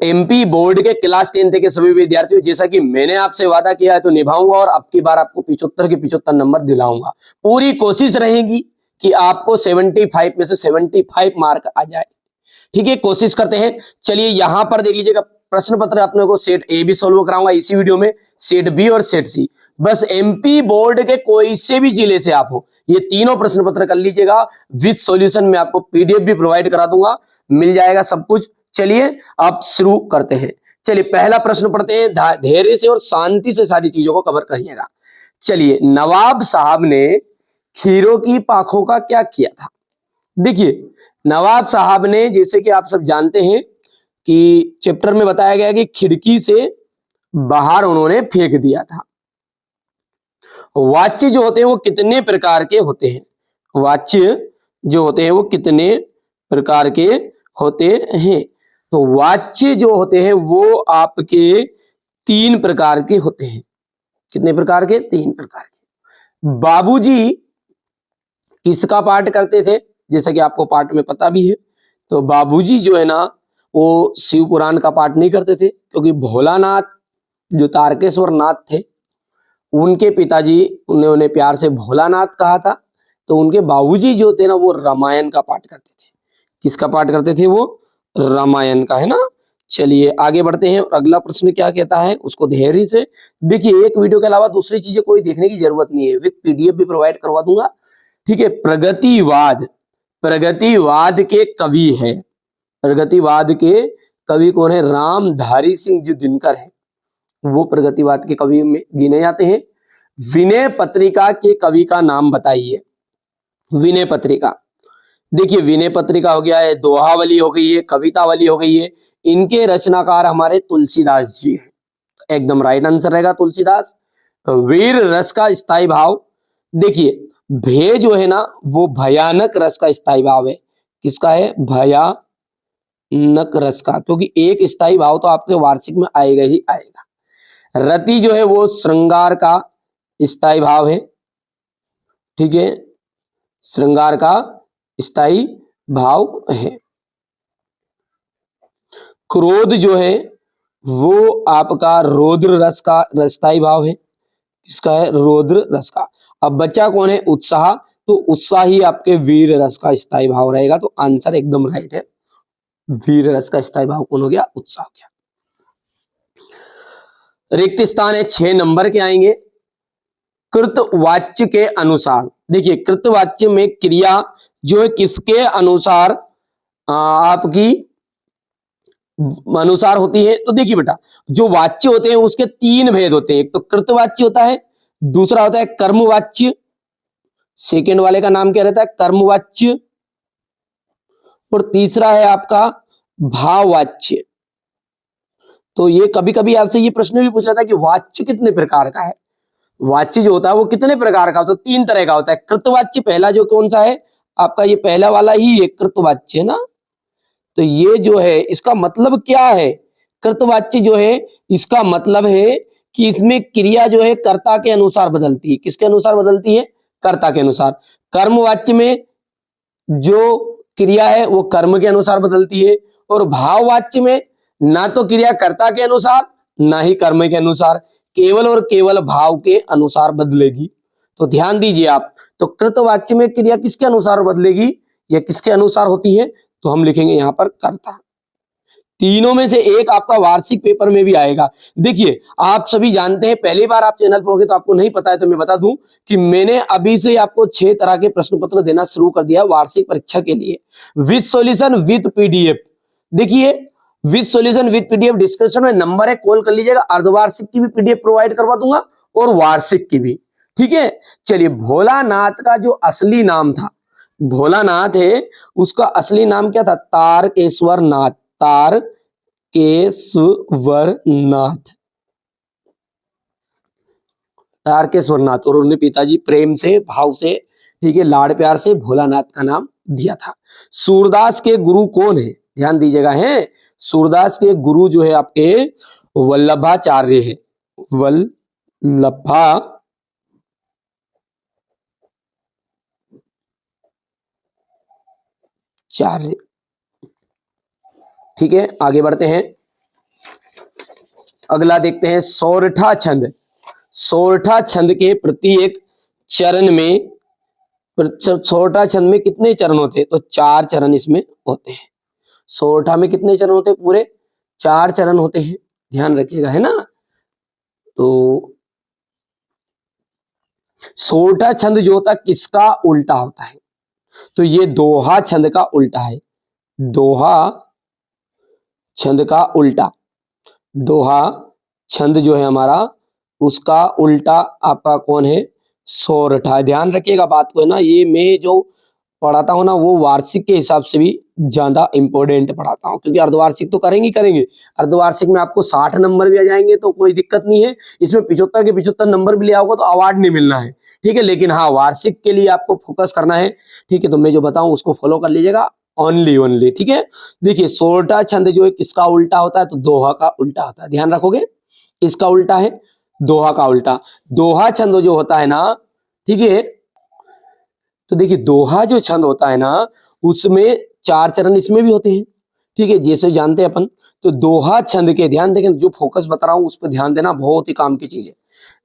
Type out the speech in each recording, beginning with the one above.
MP board के class 10 के सभी विद्यार्थियों, जैसा कि मैंने आपसे वादा किया है तो निभाऊंगा और अब की बार आपको 75 के 75 नंबर दिलाऊंगा। पूरी कोशिश रहेगी कि आपको 75 में से 75 मार्क आ जाए। ठीक है, कोशिश करते हैं। चलिए यहां पर देख लीजिएगा, प्रश्न पत्र अपने को सेट ए भी सोल्व कराऊंगा इसी वीडियो में, सेट बी और सेट सी। बस एमपी बोर्ड के कोई से भी जिले से आप हो, ये तीनों प्रश्न पत्र कर लीजिएगा विद सॉल्यूशन। में आपको पीडीएफ भी प्रोवाइड करा दूंगा, मिल जाएगा सब कुछ। चलिए अब शुरू करते हैं। चलिए पहला प्रश्न पढ़ते हैं, धैर्य से और शांति से सारी चीजों को कवर करिएगा। चलिए, नवाब साहब ने खीरों की पाखों का क्या किया था? देखिए, नवाब साहब ने, जैसे कि आप सब जानते हैं कि चैप्टर में बताया गया कि खिड़की से बाहर उन्होंने फेंक दिया था। वाच्य जो होते हैं वो कितने प्रकार के होते हैं? वाच्य जो होते हैं वो कितने प्रकार के होते हैं? तो वाच्य जो होते हैं वो आपके 3 प्रकार के होते हैं। कितने प्रकार के? 3 प्रकार के। बाबूजी किसका पाठ करते थे? जैसा कि आपको पाठ में पता भी है। तो बाबूजी जो है ना, वो शिव पुराण का पाठ नहीं करते थे, क्योंकि भोलानाथ जो तारकेश्वर नाथ थे, उनके पिताजी उन्हें प्यार से भोलानाथ कहा था। तो उनके बाबूजी जो थे ना, वो रामायण का पाठ करते थे। किसका पाठ करते थे? वो रामायण का, है ना। चलिए आगे बढ़ते हैं और अगला प्रश्न क्या कहता है उसको धैर्य से देखिए। एक वीडियो के अलावा दूसरी चीजें कोई देखने की जरूरत नहीं है, विद पीडीएफ भी प्रोवाइड करवा दूंगा। ठीक है, प्रगतिवाद, प्रगतिवाद के कवि है। प्रगतिवाद के कवि कौन है? रामधारी सिंह जो दिनकर है, वो प्रगतिवाद के कवि में गिने जाते हैं। विनय पत्रिका के कवि का नाम बताइए। विनय पत्रिका, देखिए विनय पत्रिका हो गया है, दोहावली हो गई है, कवितावली हो गई है। इनके रचनाकार हमारे तुलसीदास जी हैं। एकदम राइट आंसर रहेगा तुलसीदास। वीर रस का स्थायी भाव, देखिए भय जो है ना, वो भयानक रस का स्थायी भाव है। किसका है? भयानक रस का, क्योंकि एक स्थायी भाव तो आपके वार्षिक में आएगा ही आएगा। रति जो है वो श्रृंगार का स्थायी भाव है। ठीक है, श्रृंगार का स्थायी भाव है। क्रोध जो है वो आपका रौद्र रस का स्थायी भाव है। किसका है? रौद्र रस का। अब बच्चा कौन है? उत्साह, तो उत्साह ही आपके वीर रस का स्थायी भाव रहेगा। तो आंसर एकदम राइट है, वीर रस का स्थायी भाव कौन हो गया? उत्साह हो गया। रिक्त स्थान है 6 नंबर के आएंगे। कृतवाच्य के अनुसार, देखिए कृतवाच्य में क्रिया जो है किसके अनुसार आपकी अनुसार होती है? तो देखिए बेटा, जो वाच्य होते हैं उसके 3 भेद होते हैं। एक तो कृतवाच्य होता है, दूसरा होता है कर्मवाच्य, सेकेंड वाले का नाम क्या रहता है? कर्मवाच्य, और तीसरा है आपका भाववाच्य। तो ये कभी कभी आपसे ये प्रश्न भी पूछा था कि वाच्य कितने प्रकार का है? वाच्य जो होता है वो कितने प्रकार का होता है? तो 3 तरह का होता है। कृतवाच्य पहला जो कौन सा है आपका? ये पहला वाला ही है, कृतवाच्य ना। तो ये जो है इसका मतलब क्या है? कृतवाच्य जो है इसका मतलब है कि इसमें क्रिया जो है कर्ता के अनुसार बदलती है। किसके अनुसार बदलती है? कर्ता के अनुसार। कर्मवाच्य में जो क्रिया है वो कर्म के अनुसार बदलती है, और भाववाच्य में ना तो क्रिया कर्ता के अनुसार ना ही कर्म के अनुसार, केवल और केवल भाव के अनुसार बदलेगी। तो ध्यान दीजिए आप, तो कृतवाच्य में क्रिया किसके अनुसार बदलेगी या किसके अनुसार होती है? तो हम लिखेंगे यहां पर कर्ता। तीनों में से एक आपका वार्षिक पेपर में भी आएगा। देखिए आप सभी जानते हैं, पहली बार आप चैनल पर होंगे तो आपको नहीं पता है, तो मैं बता दूं कि मैंने अभी से आपको 6 तरह के प्रश्न पत्र देना शुरू कर दिया वार्षिक परीक्षा के लिए, विद सॉल्यूशन विद पीडीएफ। देखिए with solution with PDF, description में नंबर है, कॉल कर लीजिएगा। अर्धवार्षिक की भी पीडीएफ प्रोवाइड करवा दूंगा और वार्षिक की भी। ठीक है, चलिए भोलानाथ का जो असली नाम था, भोलानाथ है उसका असली नाम क्या था? तारकेश्वर नाथ। तारकेश्वरनाथ, तारकेश्वरनाथ। और उन्हें पिताजी प्रेम से, भाव से, ठीक है, लाड़ प्यार से भोलानाथ का नाम दिया था। सूरदास के गुरु कौन है? ध्यान दीजिएगा, है सूरदास के गुरु जो है आपके वल्लभाचार्य है। वल्लभाचार्य। ठीक है, आगे बढ़ते हैं। अगला देखते हैं सोरठा छंद। सोरठा छंद के प्रत्येक चरण में, सोरठा छंद में कितने चरण होते हैं? तो 4 चरण इसमें होते हैं। सोरठा में कितने चरण होते हैं? पूरे 4 चरण होते हैं, ध्यान रखिएगा, है ना। तो सोरठा छंद जो होता है किसका उल्टा होता है? तो ये दोहा छंद का उल्टा है। दोहा छंद का उल्टा, दोहा छंद जो है हमारा, उसका उल्टा आपका कौन है? सोरठा। ध्यान रखिएगा बात को, है ना। ये मैं जो पढ़ाता हूँ ना, वो वार्षिक के हिसाब से भी ज्यादा इंपॉर्टेंट पढ़ाता हूँ, क्योंकि अर्धवार्षिक तो करेंगे। अर्धवार्षिक में आपको 60 नंबर भी आ जाएंगे तो कोई दिक्कत नहीं है। इसमें 75 के 75 नंबर भी ले आओगे तो अवार्ड नहीं मिलना है, ठीक है। लेकिन हाँ, वार्षिक के लिए आपको फोकस करना है, ठीक है। तो मैं जो बताऊं उसको फॉलो कर लीजिएगा, ओनली, ठीक है। देखिए, सोरठा छंद जो है किसका उल्टा होता है? तो दोहा का उल्टा होता है, ध्यान रखोगे। किसका उल्टा है? दोहा का उल्टा। दोहा छंद जो होता है ना, ठीक है। तो देखिए, दोहा जो छंद होता है ना, उसमें 4 चरण इसमें भी होते हैं, ठीक है, जैसे जानते हैं अपन। तो दोहा छंद के, ध्यान देखें, जो फोकस बता रहा हूं उस पर ध्यान देना, बहुत ही काम की चीज है।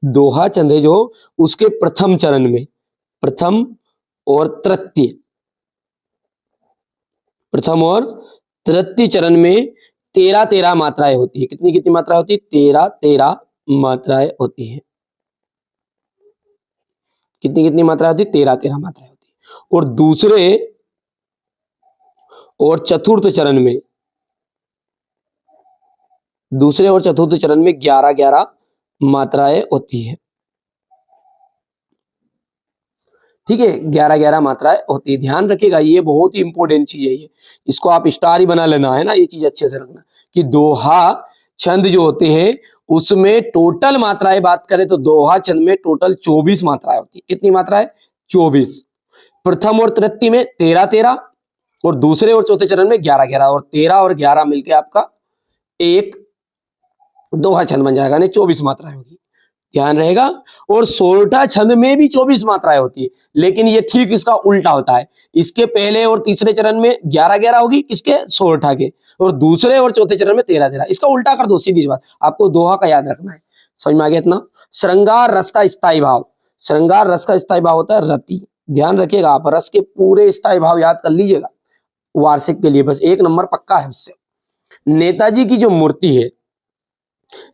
दोहा छंद है जो, उसके प्रथम चरण में, प्रथम और तृतीय, प्रथम और तृतीय चरण में 13 मात्राएं होती है। कितनी कितनी मात्राएं होती है? 13 मात्राएं होती है। कितनी कितनी मात्राएं होती है? 13 मात्राएं होती है। और दूसरे और चतुर्थ चरण में, दूसरे और चतुर्थ चरण में 11 मात्राएं होती है, ठीक है। 11 मात्राएं होती है, ध्यान रखिएगा, ये बहुत ही इंपॉर्टेंट चीज है। ये इसको आप स्टार ही बना लेना, है ना। ये चीज अच्छे से रखना कि दोहा छंद जो होते हैं उसमें टोटल मात्राएं बात करें तो दोहा छंद में टोटल 24 मात्राएं होती है। कितनी मात्राएं? 24। प्रथम और तृतीय में 13 और दूसरे और चौथे चरण में 11 और 13 और 11 मिलकर आपका एक दोहा छंद बन जाएगा, यानी 24 मात्राएं होगी, ध्यान रहेगा। और सोरठा छंद में भी 24 मात्राएं होती है, लेकिन ये ठीक इसका उल्टा होता है। इसके पहले और तीसरे चरण में 11 होगी, किसके? सोरठा के। और दूसरे और चौथे चरण में 13। इसका उल्टा कर दो, सीधी बात। आपको दोहा का याद रखना है, समझ में आ गया इतना। श्रृंगार रस का स्थायी भाव, श्रृंगार रस का स्थायी भाव होता है रति। ध्यान रखिएगा, आप रस के पूरे स्थायी भाव याद कर लीजिएगा वार्षिक के लिए, बस 1 नंबर पक्का है उससे। नेताजी की जो मूर्ति है,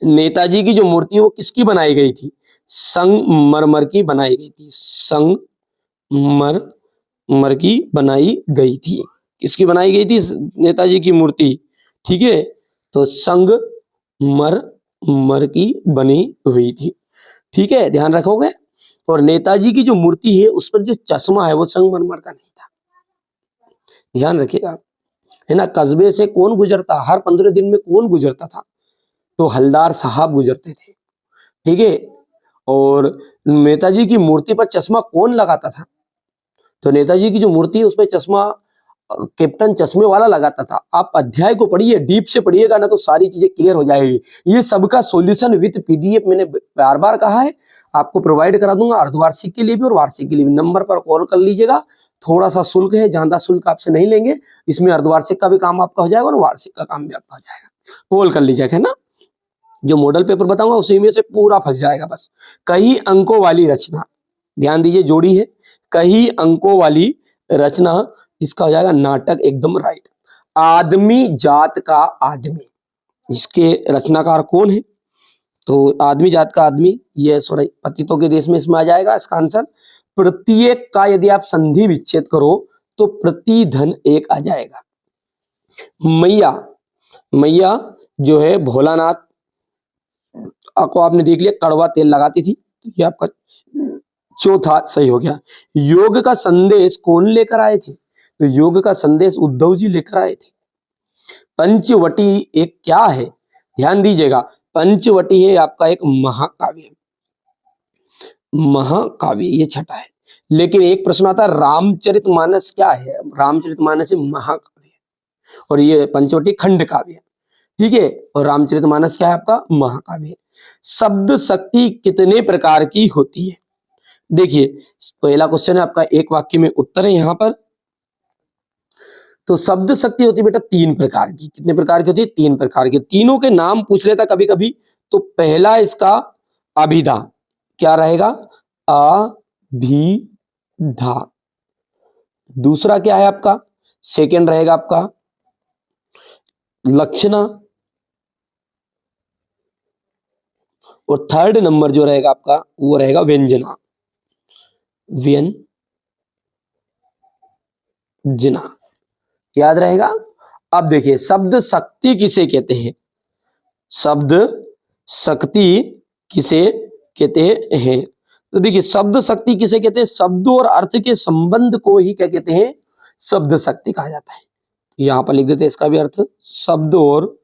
नेताजी की जो मूर्ति वो किसकी बनाई गई थी? संगमरमर की बनाई गई थी, संगमरमर की बनाई गई थी। किसकी बनाई गई थी नेताजी की मूर्ति? ठीक है, तो संगमरमर की बनी हुई थी, ठीक है, ध्यान रखोगे। और नेताजी की जो मूर्ति है उस पर जो चश्मा है वो संगमरमर का नहीं था, ध्यान रखिएगा, है ना। कस्बे से कौन गुजरता? हर 15 दिन में कौन गुजरता था? तो हलदार साहब गुजरते थे, ठीक है। और नेताजी की मूर्ति पर चश्मा कौन लगाता था? तो नेताजी की जो मूर्ति है उस पर चश्मा कैप्टन चश्मे वाला लगाता था। आप अध्याय को पढ़िए, डीप से पढ़िएगा ना तो सारी चीजें क्लियर हो जाएगी। ये सबका सॉल्यूशन विद पीडीएफ मैंने बार बार कहा है, आपको प्रोवाइड करा दूंगा, अर्धवार्षिक के लिए भी और वार्षिक के लिए भी। नंबर पर कॉल कर लीजिएगा, थोड़ा सा शुल्क है, ज्यादा शुल्क आपसे नहीं लेंगे। इसमें अर्धवार्षिक का भी काम आपका हो जाएगा और वार्षिक का काम भी आपका हो जाएगा, कॉल कर लीजिएगा, है ना। जो मॉडल पेपर बताऊंगा उसी में से पूरा फंस जाएगा बस। कई अंकों वाली रचना, ध्यान दीजिए, जोड़ी है, कई अंकों वाली रचना, इसका हो जाएगा नाटक, एकदम राइट। आदमी जात का आदमी, इसके रचनाकार कौन है? तो आदमी जात का आदमी, ये सॉरी पतितों के देश में इसमें आ जाएगा इसका आंसर। प्रत्येक का यदि आप संधि विच्छेद करो तो प्रतिधन एक आ जाएगा। मैया, मैया जो है भोलानाथ को आपने देख लिया, कड़वा तेल लगाती थी, ये आपका चौथा सही हो गया। योग का संदेश कौन लेकर आए थे? तो योग का संदेश उद्धव जी लेकर आए थे। पंचवटी एक क्या है? ध्यान दीजिएगा, पंचवटी है आपका एक महाकाव्य, महाकाव्य ये छठा है। लेकिन एक प्रश्न आता है रामचरितमानस क्या है? रामचरितमानस महाकाव्य और ये पंचवटी खंड काव्य, ठीक है। और रामचरितमानस क्या है आपका? महाकाव्य। शब्द शक्ति कितने प्रकार की होती है? देखिए, पहला क्वेश्चन है आपका, एक वाक्य में उत्तर है यहां पर। तो शब्द शक्ति होती है बेटा 3 प्रकार की। कितने प्रकार की होती है? 3 प्रकार की। तीनों के नाम पूछ लेता कभी कभी। तो पहला इसका अभिधा, क्या रहेगा? अभिधा। दूसरा क्या है आपका? सेकंड रहेगा आपका लक्षणा, और थर्ड नंबर जो रहेगा आपका वो रहेगा व्यंजना। व्यंजना याद रहेगा। अब देखिए शब्द शक्ति किसे कहते हैं? शब्द शक्ति किसे कहते हैं? तो देखिए शब्द शक्ति किसे कहते हैं? शब्द और अर्थ के संबंध को ही क्या कहते हैं? शब्द शक्ति कहा जाता है। यहां पर लिख देते हैं इसका भी अर्थ, शब्द और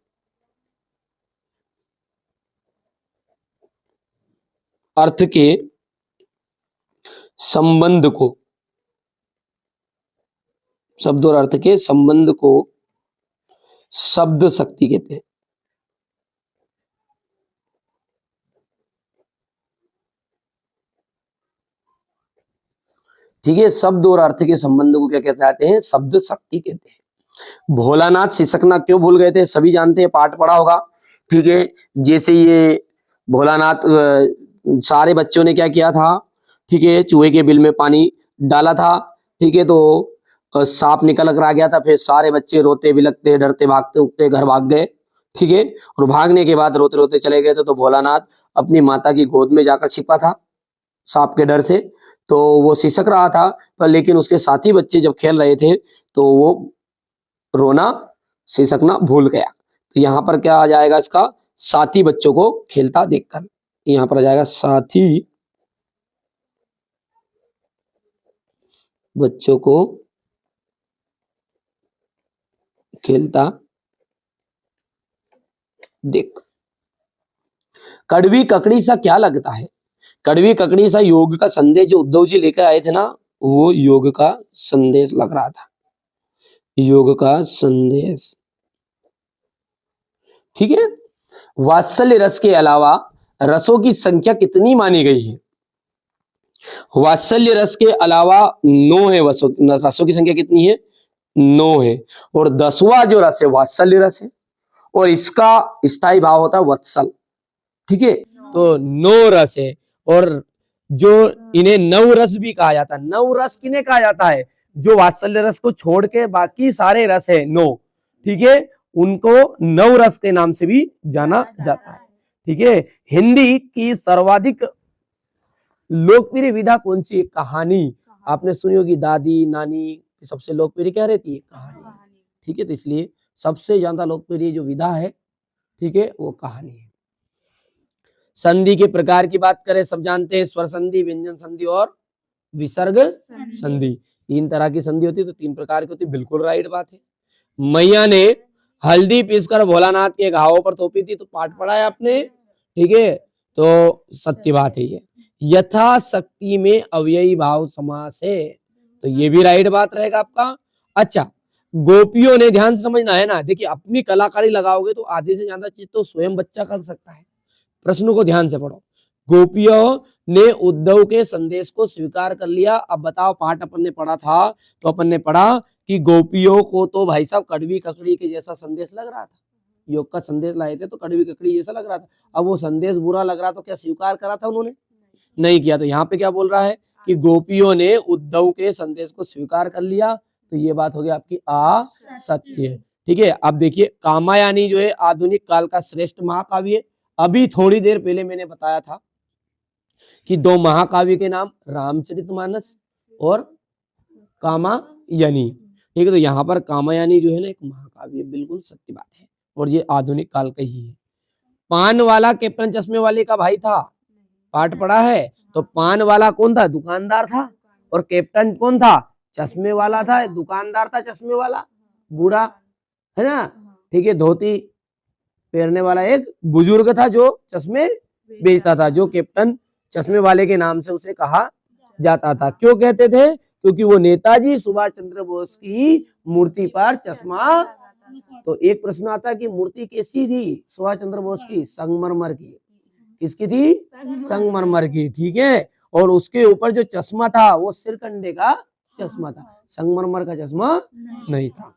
अर्थ के संबंध को, शब्द और अर्थ के संबंध को शब्द शक्ति कहते हैं। ठीक है, शब्द और अर्थ के संबंध को क्या कहते हैं? शब्द शक्ति कहते हैं। भोलानाथ सिसकना क्यों भूल गए थे? सभी जानते हैं, पाठ पढ़ा होगा। ठीक है, जैसे ये भोलानाथ सारे बच्चों ने क्या किया था? ठीक है, चूहे के बिल में पानी डाला था। ठीक है, तो सांप निकल कर आ गया था। फिर सारे बच्चे रोते बिलखते डरते भागते उगते घर भाग गए। ठीक है, और भागने के बाद रोते रोते चले गए थे। तो भोलानाथ अपनी माता की गोद में जाकर छिपा था सांप के डर से। तो वो सिसक रहा था, पर लेकिन उसके साथी बच्चे जब खेल रहे थे तो वो रोना सिसकना भूल गया। तो यहाँ पर क्या आ जाएगा इसका? साथी बच्चों को खेलता देखकर। यहाँ पर आ जाएगा साथी बच्चों को खेलता देख। कड़वी ककड़ी सा क्या लगता है? कड़वी ककड़ी सा योग का संदेश जो उद्धव जी लेकर आए थे ना, वो योग का संदेश लग रहा था। योग का संदेश। ठीक है, वात्सल्य रस के अलावा रसों की संख्या कितनी मानी गई है? वात्सल्य रस के अलावा 9 है। रसों की संख्या कितनी है? 9 है। और 10वां जो रस है वात्सल्य रस है, और इसका स्थायी भाव होता है वत्सल। ठीक है, तो 9 रस है। और जो इन्हें नव रस भी कहा जाता है। नव रस किन्हें कहा जाता है? जो वात्सल्य रस को छोड़ के बाकी सारे रस है 9, ठीक है, उनको नव रस के नाम से भी जाना जाता है। ठीक है, हिंदी की सर्वाधिक लोकप्रिय विधा कौन सी है? कहानी। आपने सुनी होगी दादी नानी, सबसे लोकप्रिय क्या रहती है? कहानी। ठीक है, तो इसलिए सबसे ज्यादा लोकप्रिय जो विधा है, ठीक है, वो कहानी है। संधि के प्रकार की बात करें, सब जानते हैं, स्वर संधि, व्यंजन संधि और विसर्ग संधि। 3 तरह की संधि होती है, तो 3 प्रकार की होती है। बिल्कुल राइट बात है। मैया ने हल्दी पीसकर भोलानाथ के घावों पर थोपी थी, तो पाठ पढ़ा है आपने। ठीक है, तो सत्य बात है ये। यथाशक्ति में अव्ययी भाव समास है, तो ये भी राइट बात रहेगा आपका। अच्छा, गोपियों ने, ध्यान से समझना है ना, देखिए अपनी कलाकारी लगाओगे तो आधे से ज्यादा चीज तो स्वयं बच्चा कर सकता है। प्रश्न को ध्यान से पढ़ो। गोपियों ने उद्धव के संदेश को स्वीकार कर लिया। अब बताओ, पाठ अपन ने पढ़ा था, तो अपन ने पढ़ा कि गोपियों को तो भाई साहब कड़वी ककड़ी के जैसा संदेश लग रहा था। योग का संदेश लाए थे तो कड़वी ककड़ी जैसा लग रहा था। अब वो संदेश बुरा लग रहा, तो क्या स्वीकार करा था उन्होंने? नहीं किया। तो यहाँ पे क्या बोल रहा है कि गोपियों ने उद्धव के संदेश को स्वीकार कर लिया। तो ये बात हो गई आपकी असत्य। ठीक है, अब देखिए कामायनी जो है आधुनिक काल का श्रेष्ठ महाकाव्य है। अभी थोड़ी देर पहले मैंने बताया था कि 2 महाकाव्य के नाम रामचरितमानस और कामायनी। ठीक है, तो यहाँ पर कामायनी जो है ना एक महाकाव्य, बिल्कुल सत्य बात है, और ये आधुनिक काल का ही है। पान वाला कैप्टन चश्मे वाले का भाई था, पाठ पढ़ा है। तो पान वाला कौन था? दुकानदार था। और कैप्टन कौन था? चश्मे वाला था। दुकानदार था चश्मे वाला, बूढ़ा है ना। ठीक है, धोती पहनने वाला एक बुजुर्ग था जो चश्मे बेचता था, जो कैप्टन चश्मे वाले के नाम से उसे कहा जाता था। क्यों कहते थे? क्योंकि वो नेताजी सुभाष चंद्र बोस की मूर्ति पर चश्मा। तो एक प्रश्न आता है कि मूर्ति कैसी थी सुभाष चंद्र बोस की? संगमरमर की। किसकी थी? संगमरमर की। ठीक है, और उसके ऊपर जो चश्मा था वो सिरकंडे का चश्मा था, संगमरमर का चश्मा नहीं था।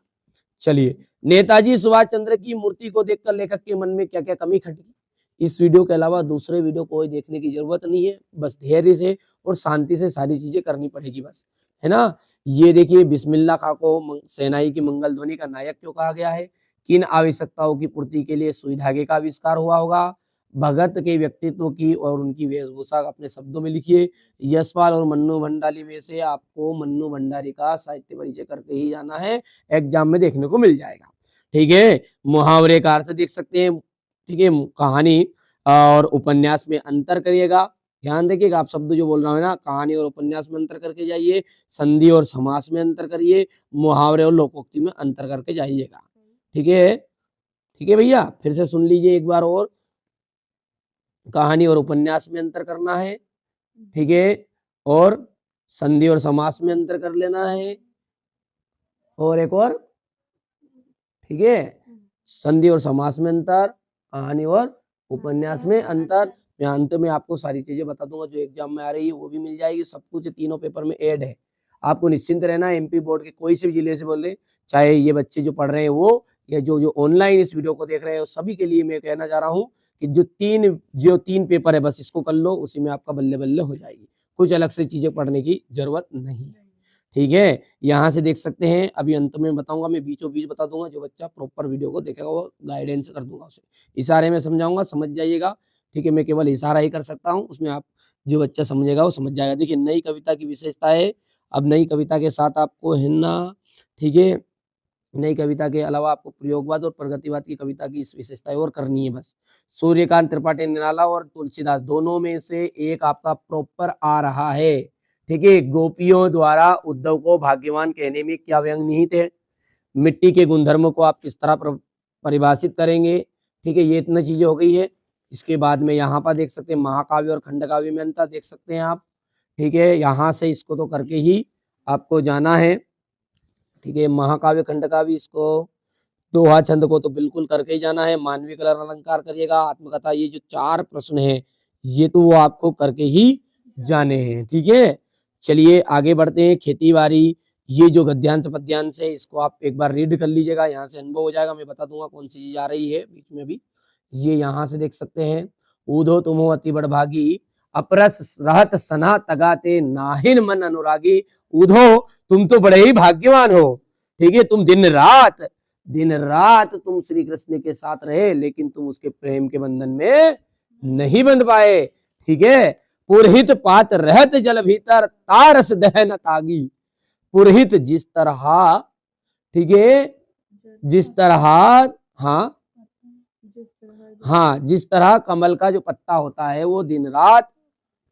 चलिए, नेताजी सुभाष चंद्र की मूर्ति को देखकर लेखक के मन में क्या क्या कमी खटकी। इस वीडियो के अलावा दूसरे वीडियो कोई देखने की जरूरत नहीं है, बस धैर्य से और शांति से सारी चीजें करनी पड़ेगी बस, है ना। ये देखिए, बिस्मिल्लाह खां को सेनाई की मंगल ध्वनि का नायक क्यों कहा गया है, किन आवश्यकताओं की पूर्ति के लिए सुई धागे का आविष्कार हुआ होगा, भगत के व्यक्तित्व की और उनकी वेशभूषा अपने शब्दों में लिखिए। यशपाल और मन्नू भंडारी में से आपको मन्नू भंडारी का साहित्य परिचय करके ही जाना है, एग्जाम में देखने को मिल जाएगा। ठीक है, मुहावरे का अर्थ देख सकते हैं। ठीक है, कहानी और उपन्यास में अंतर करिएगा, ध्यान देखिएगा। आप शब्द जो बोल रहा हूँ ना, कहानी और उपन्यास में अंतर करके जाइए, संधि और समास में अंतर करिए, मुहावरे और लोकोक्ति में अंतर करके जाइएगा। ठीक है, ठीक है भैया, फिर से सुन लीजिए एक बार और। कहानी और उपन्यास में अंतर करना है, ठीक है, और संधि और समास में अंतर कर लेना है, और एक और, ठीक है, संधि और समास में अंतर, कहानी और उपन्यास में अंतर। मैं अंत में आपको सारी चीजें बता दूंगा, जो एग्जाम में आ रही है वो भी मिल जाएगी, सब कुछ तीनों पेपर में ऐड है। आपको निश्चिंत रहना, एमपी बोर्ड के कोई से भी जिले से बोले, चाहे ये बच्चे जो पढ़ रहे हैं वो, या जो ऑनलाइन इस वीडियो को देख रहे हैं, सभी के लिए मैं कहना चाह रहा हूँ कि जो तीन पेपर है बस इसको कर लो, उसी में आपका बल्ले बल्ले हो जाएगी, कुछ अलग से चीजें पढ़ने की जरूरत नहीं है। ठीक है, यहाँ से देख सकते हैं। अभी अंत में बताऊंगा, मैं बीचों बीच बता दूंगा, जो बच्चा प्रॉपर वीडियो को देखेगा वो गाइडेंस कर दूंगा, उसे इशारे में समझाऊंगा, समझ जाइएगा। ठीक है, मैं केवल इशारा ही कर सकता हूँ, उसमें आप जो बच्चा समझेगा वो समझ जाएगा। देखिए, नई कविता की विशेषता है, अब नई कविता के साथ आपको है ना, ठीक है, नई कविता के अलावा आपको प्रयोगवाद और प्रगतिवाद की कविता की विशेषताएं और करनी है बस। सूर्यकांत त्रिपाठी निराला और तुलसीदास, दोनों में से एक आपका प्रॉपर आ रहा है। ठीक है, गोपियों द्वारा उद्धव को भाग्यवान कहने में क्या व्यंग निहित है, मिट्टी के गुणधर्मों को आप किस तरह परिभाषित करेंगे। ठीक है, ये इतनी चीजें हो गई है। इसके बाद में यहाँ पर देख सकते हैं महाकाव्य और खंडकाव्य में अंतर देख सकते हैं आप। ठीक है, यहाँ से इसको तो करके ही आपको जाना है। ठीक है, महाकाव्य खंडकाव्य, इसको दोहा छंद को तो बिल्कुल करके ही जाना है। मानवीय कलर अलंकार करिएगा, आत्मकथा, ये जो 4 प्रश्न है ये तो वो आपको करके ही जाने हैं। ठीक है, चलिए आगे बढ़ते हैं। खेती बाड़ी, ये जो गद्यांश पद्यांश है इसको आप एक बार रीड कर लीजिएगा, यहाँ से अनुभव हो जाएगा। मैं बता दूंगा कौन सी चीज आ रही है बीच में भी। ये यहाँ से देख सकते हैं, ऊधो तुमो अति बड़भागी, अपरस रहत सना तगाते, नाहिन मन अनुरागी। ऊधो, तुम तो बड़े ही भाग्यवान हो। ठीक है, तुम दिन रात तुम श्री कृष्ण के साथ रहे, लेकिन तुम उसके प्रेम के बंधन में नहीं बंध पाए। ठीक है, पुरहित पात रहत जल भीतर, तारस दहन तागी। पुरहित जिस तरह, ठीक है, जिस तरह, हाँ, जिस तरह कमल का जो पत्ता होता है वो दिन रात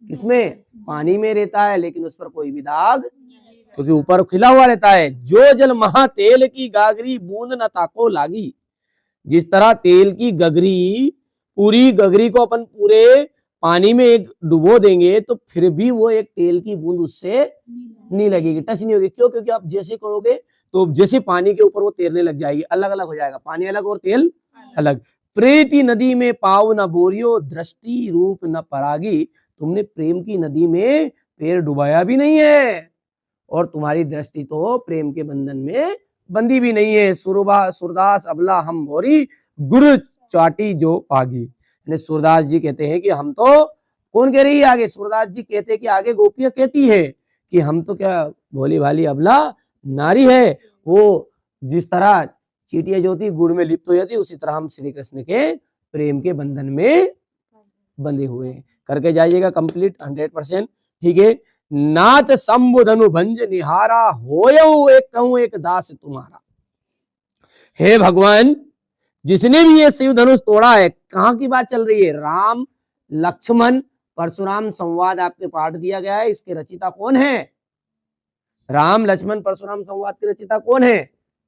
किसमें, पानी में रहता है, लेकिन उस पर कोई भी दाग, क्योंकि ऊपर खिला हुआ रहता है। जो जल महा तेल की गागरी, बूंद न ताको लागी। जिस तरह तेल की गगरी, पूरी गगरी को अपन पूरे पानी में एक डुबो देंगे तो फिर भी वो एक तेल की बूंद उससे नहीं लगेगी, टच नहीं होगी। क्यों? क्योंकि आप जैसे करोगे तो जैसे पानी के ऊपर वो तैरने लग जाएगी, अलग अलग हो जाएगा, पानी अलग और तेल अलग। प्रीति नदी में पाव न बोरियो, दृष्टि रूप न परागी। तुमने प्रेम की नदी में पैर डुबाया भी नहीं है और तुम्हारी दृष्टि तो प्रेम के बंधन में बंदी भी नहीं है। सूरदास अबला हम भोरी, गुरु चाटी जो पागी। सूरदास जी कहते हैं कि हम तो, कौन कह रही है आगे, सूरदास जी कहते हैं कि आगे गोपियां कहती है कि हम तो क्या भोली भाली अबला नारी है। वो जिस तरह चीटियां जो होती गुड़ में लिप्त हो जाती, उसी तरह हम श्री कृष्ण के प्रेम के बंधन में बंधे हुए हैं। करके जाइएगा कंप्लीट 100%। ठीक है, नाथ संबुधनु भंज निहारा, होयऊ एक कहूं एक दास तुम्हारा। हे भगवान, जिसने भी ये शिव धनुष तोड़ा है, कहाँ की बात चल रही है, राम लक्ष्मण परशुराम संवाद आपके पाठ दिया गया है, इसके रचिता कौन है, राम लक्ष्मण परशुराम संवाद के रचिता कौन है,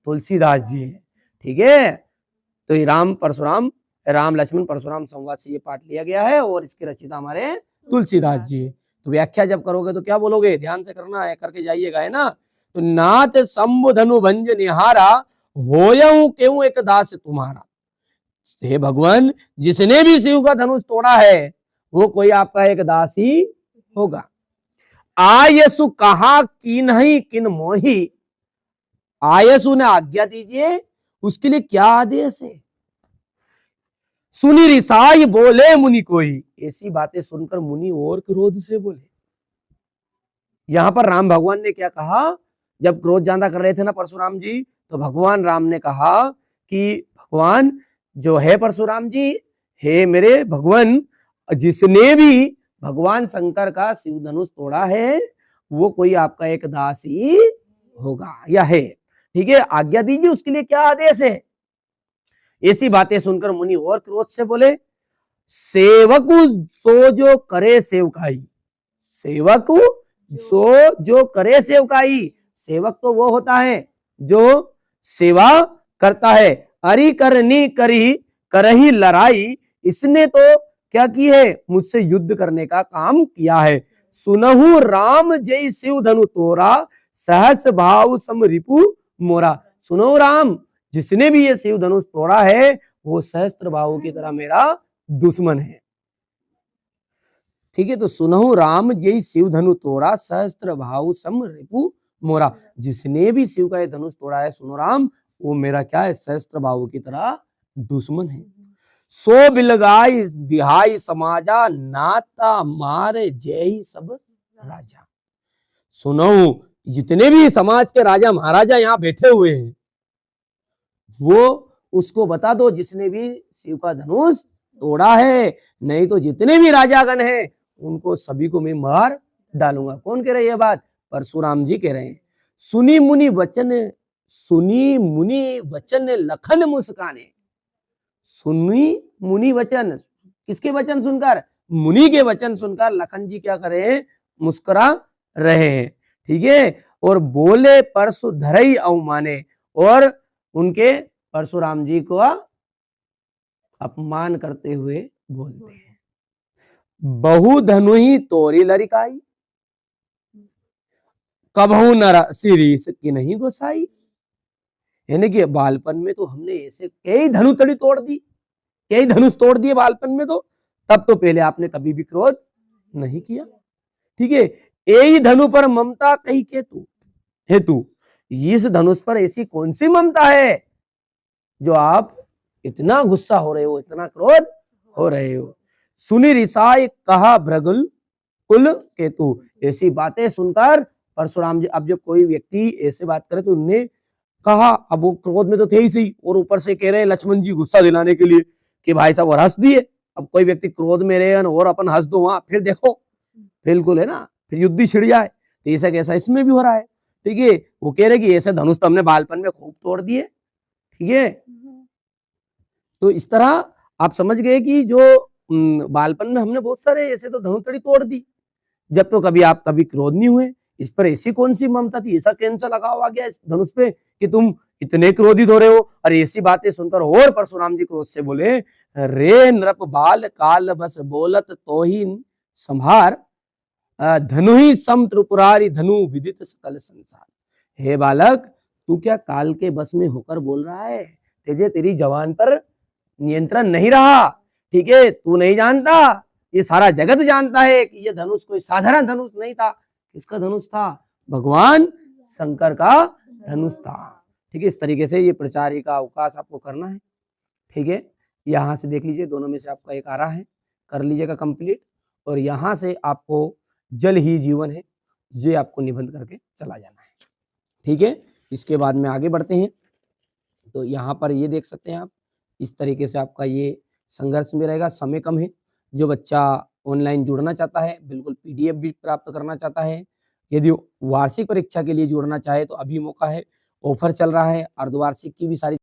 तुलसीदास जी है। ठीक है, तो ये राम लक्ष्मण परशुराम संवाद से ये पाठ लिया गया है और इसके रचिता हमारे तुलसीदास जी है। तो व्याख्या जब करोगे तो क्या बोलोगे, ध्यान से करना है, करके जाइएगा, है ना। तो नाथ संबुधनु भंज निहारा, होयऊ क्यों एक दास तुम्हारा। हे भगवान, जिसने भी शिव का धनुष तोड़ा है वो कोई आपका एक दास ही होगा। आयसु कहा किन्हीं किन मोही, आयसु ने आज्ञा दीजिए उसके लिए क्या आदेश है? सुनी रिसाई बोले मुनि कोई, ऐसी बातें सुनकर मुनि और क्रोध से बोले। यहां पर राम भगवान ने क्या कहा, जब क्रोध ज्यादा कर रहे थे ना परशुराम जी, तो भगवान राम ने कहा कि भगवान जो है परशुराम जी, हे मेरे भगवान, जिसने भी भगवान शंकर का शिव धनुष तोड़ा है वो कोई आपका एक दास ही होगा या है, ठीक है, आज्ञा दीजिए, उसके लिए क्या आदेश है? ऐसी बातें सुनकर मुनि और क्रोध से बोले, सेवक सो जो करे सेवकाई, सेवक सो जो करे सेवकाई, सेवक तो वो होता है जो सेवा करता है, अरि करनी करी करही लड़ाई, इसने तो क्या की है, मुझसे युद्ध करने का काम किया है। सुनहु राम जय शिव धनु तोरा, सहस भाव सम रिपु मोरा। सुनो राम, जिसने भी ये शिव धनुष तोड़ा है वो सहस्त्र भाव की तरह मेरा दुश्मन है, ठीक है। तो सुनहु राम जय शिव धनु तोड़ा, सहस्त्र भाव सम रिपु मोरा, जिसने भी शिव का ये धनुष तोड़ा है, सुनो राम, वो मेरा क्या है, सहस्त्र भाव की तरह दुश्मन है। सो बिलगाई बिहाई समाजा, नाता मारे जय सब राजा। सुनो, जितने भी समाज के राजा महाराजा यहाँ बैठे हुए हैं वो उसको बता दो जिसने भी शिव का धनुष तोड़ा है, नहीं तो जितने भी राजागण हैं उनको सभी को मैं मार डालूंगा। कौन कह रहे हैं ये बात? परशुराम जी कह रहे हैं। सुनी मुनि वचन लखन मुस्काने, सुनी मुनि वचन, किसके वचन सुनकर? मुनि के वचन सुनकर लखन जी क्या करे हैं, मुस्कुरा रहे हैं, ठीक है। और बोले परशु धरई अवमाने, और उनके परशुराम जी को अपमान करते हुए बोलते हैं। बहु धनु ही तोरी लरिकाई, कबहू नर सिरीस की नहीं गोसाई, यानी कि बालपन में तो हमने ऐसे कई धनुतड़ी तोड़ दी, कई धनुष तोड़ दिए बालपन में, तो तब तो पहले आपने कभी भी क्रोध नहीं किया, ठीक है। यही धनु पर ममता कही के तू हेतु, इस धनुष पर ऐसी कौन सी ममता है जो आप इतना गुस्सा हो रहे हो, इतना क्रोध हो रहे हो। सुनी रिसाई कहा भृगुल कुल केतु, ऐसी बातें सुनकर परशुराम जी, अब जब कोई व्यक्ति ऐसे बात करे तो उन्होंने कहा, अब वो क्रोध में तो थे ही सही, और ऊपर से कह रहे हैं लक्ष्मण जी गुस्सा दिलाने के लिए कि भाई साहब और हंस दिए। अब कोई व्यक्ति क्रोध में रहे और अपन हंस दो वहां, फिर देखो बिल्कुल है ना, फिर युद्ध ही छिड़ जाए। तो ऐसा कैसा इसमें भी हो रहा है, ठीक है। वो कह रहे कि ऐसे धनुष तो हमने बालपन में खूब तोड़ दिए, ठीक है। तो इस तरह आप समझ गए कि जो बालपन में हमने बहुत सारे ऐसे तो धनुतड़ी तोड़ दी, जब तो कभी क्रोध नहीं हुए। इस पर ऐसी कौन सी ममता थी, ऐसा कैंसर लगा हुआ गया इस धनुष पे कि तुम इतने क्रोधित हो रहे हो। और ऐसी बातें सुनकर और परशुराम जी क्रोध से बोले, रे नृप बाल काल बस बोलत तो ही संभार, धनु ही सम त्रिपुरारी धनु विदित सकल संसार। हे बालक, तू क्या काल के बस में होकर बोल रहा है? तेरी जवान पर नियंत्रण नहीं रहा, ठीक है। तू नहीं जानता, ये सारा जगत जानता है कि ये धनुष कोई साधारण धनुष नहीं था। किसका धनुष था? भगवान शंकर का धनुष था, ठीक है। इस तरीके से ये प्रचार का अवकाश आपको करना है, ठीक है। यहाँ से देख लीजिए, दोनों में से आपका एक आ रहा है, कर लीजिएगा कंप्लीट। और यहाँ से आपको जल ही जीवन है, ये आपको निबंध करके चला जाना है, ठीक है। इसके बाद में आगे बढ़ते हैं। तो यहाँ पर ये देख सकते हैं आप, इस तरीके से आपका ये संघर्ष में रहेगा। समय कम है, जो बच्चा ऑनलाइन जुड़ना चाहता है, बिल्कुल पीडीएफ भी प्राप्त करना चाहता है, यदि वार्षिक परीक्षा के लिए जुड़ना चाहे तो अभी मौका है, ऑफर चल रहा है। अर्धवार्षिक की भी सारी